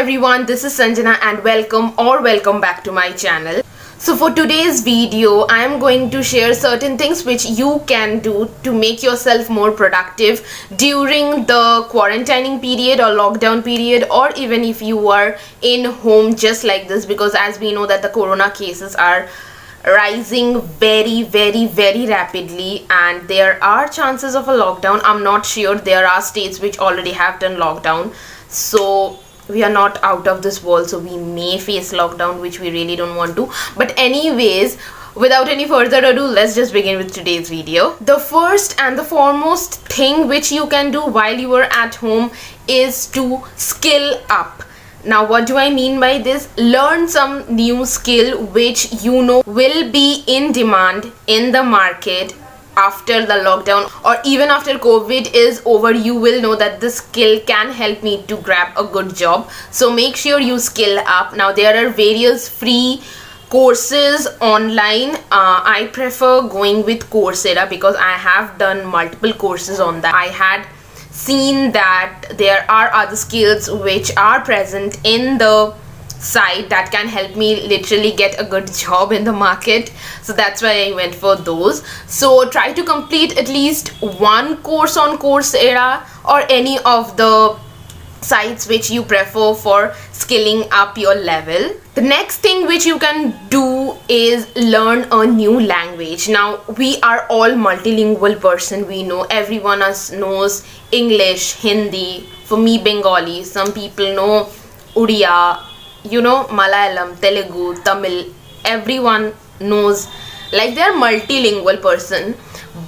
everyone, this is Sanjana and welcome back to my channel. So for today's video, I am going to share certain things which you can do to make yourself more productive during the quarantining period or lockdown period, or even if you are in home just like this, because as we know that the corona cases are rising very rapidly and there are chances of a lockdown. I'm not sure, there are states which already have done lockdown, so we are not out of this world, so we may face lockdown, which we really don't want to. But anyways, without any further ado, let's just begin with today's video. The first and the foremost thing which you can do while you are at home is to skill up. Now what do I mean by this? Learn some new skill which you know will be in demand in the market after the lockdown, or even after COVID is over. You will know that this skill can help me to grab a good job, so make sure you skill up. Now there are various free courses online. I prefer going with Coursera because I have done multiple courses on that. I had seen that there are other skills which are present in the site that can help me literally get a good job in the market, so that's why I went for those. So try to complete at least one course on Coursera or any of the sites which you prefer for skilling up your level. The next thing which you can do is learn a new language. Now we are all multilingual person, we know everyone else knows English, Hindi, for me Bengali, some people know Odia, Malayalam, Telugu, Tamil, everyone knows, like they're multilingual person.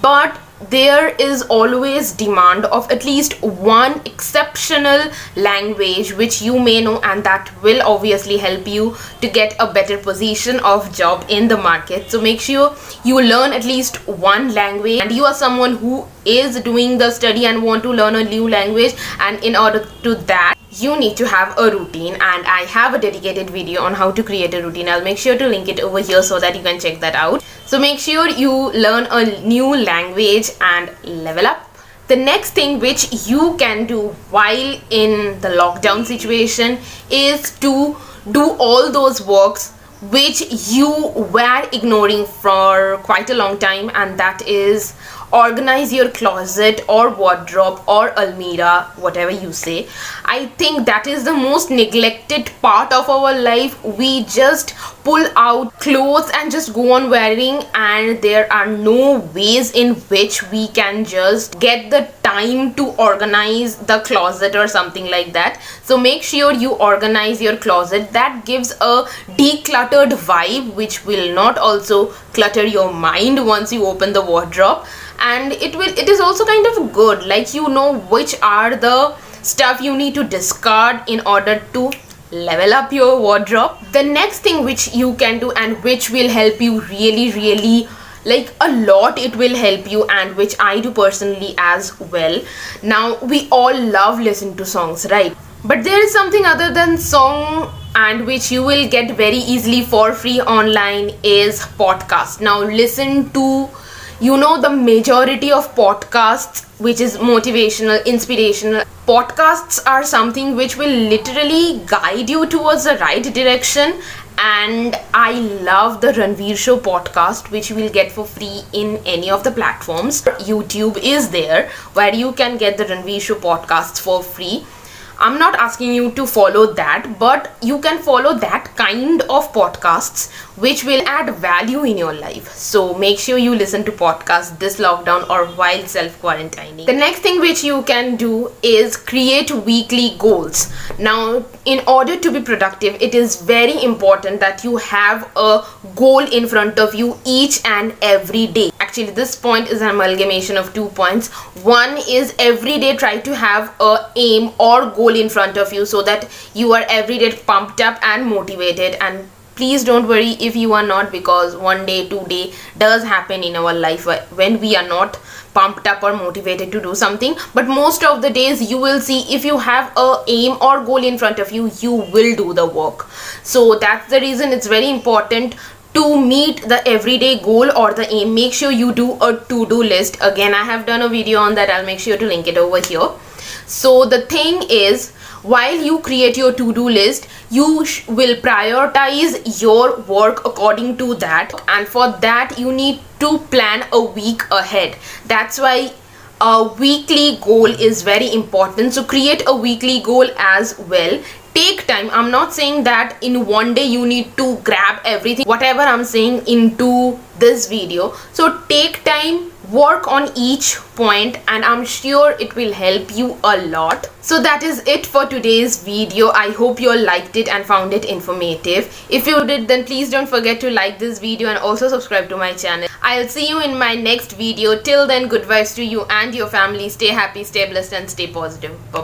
But there is always demand of at least one exceptional language which you may know, and that will obviously help you to get a better position of job in the market. So make sure you learn at least one language, and you are someone who is doing the study and want to learn a new language, and in order to that you need to have a routine, and I have a dedicated video on how to create a routine. I'll make sure to link it over here so that you can check that out. So make sure you learn a new language and level up. The next thing which you can do while in the lockdown situation is to do all those works which you were ignoring for quite a long time, and that is organize your closet or wardrobe or almirah, whatever you say. I think that is the most neglected part of our life. We just pull out clothes and just go on wearing, and there are no ways in which we can just get the time to organize the closet or something like that. So make sure you organize your closet. That gives a decluttered vibe which will not also clutter your mind once you open the wardrobe, and it is also kind of good, like you know which are the stuff you need to discard in order to level up your wardrobe. The next thing which you can do and which will help you really like a lot, it will help you, and which I do personally as well. Now we all love listening to songs, right? But there is something other than song and which you will get very easily for free online is podcast. Now listen to the majority of podcasts which is motivational, inspirational. Podcasts are something which will literally guide you towards the right direction, and I love the Ranveer Show podcast, which you will get for free in any of the platforms. YouTube is there where you can get the Ranveer Show podcasts for free. I'm not asking you to follow that, but you can follow that kind of podcasts which will add value in your life. So make sure you listen to podcasts this lockdown or while self-quarantining. The next thing which you can do is create weekly goals. Now, in order to be productive, it is very important that you have a goal in front of you each and every day. Actually, this point is an amalgamation of 2 points. One is every day try to have a aim or goal in front of you so that you are every day pumped up and motivated. And please don't worry if you are not, because one day, 2 day does happen in our life when we are not pumped up or motivated to do something. But most of the days you will see, if you have a aim or goal in front of you, you will do the work. So that's the reason it's very important to meet the everyday goal or the aim. Make sure you do a to-do list. Again, I have done a video on that. I'll make sure to link it over here. So the thing is, while you create your to-do list, you will prioritize your work according to that, and for that you need to plan a week ahead. That's why a weekly goal is very important. So create a weekly goal as well. Take time. I'm not saying that in one day you need to grab everything, whatever I'm saying into this video. So take time, work on each point, and I'm sure it will help you a lot. So that is it for today's video. I hope you all liked it and found it informative. If you did, then please don't forget to like this video and also subscribe to my channel. I'll see you in my next video. Till then, good vibes to you and your family. Stay happy, stay blessed, and stay positive. Bye bye.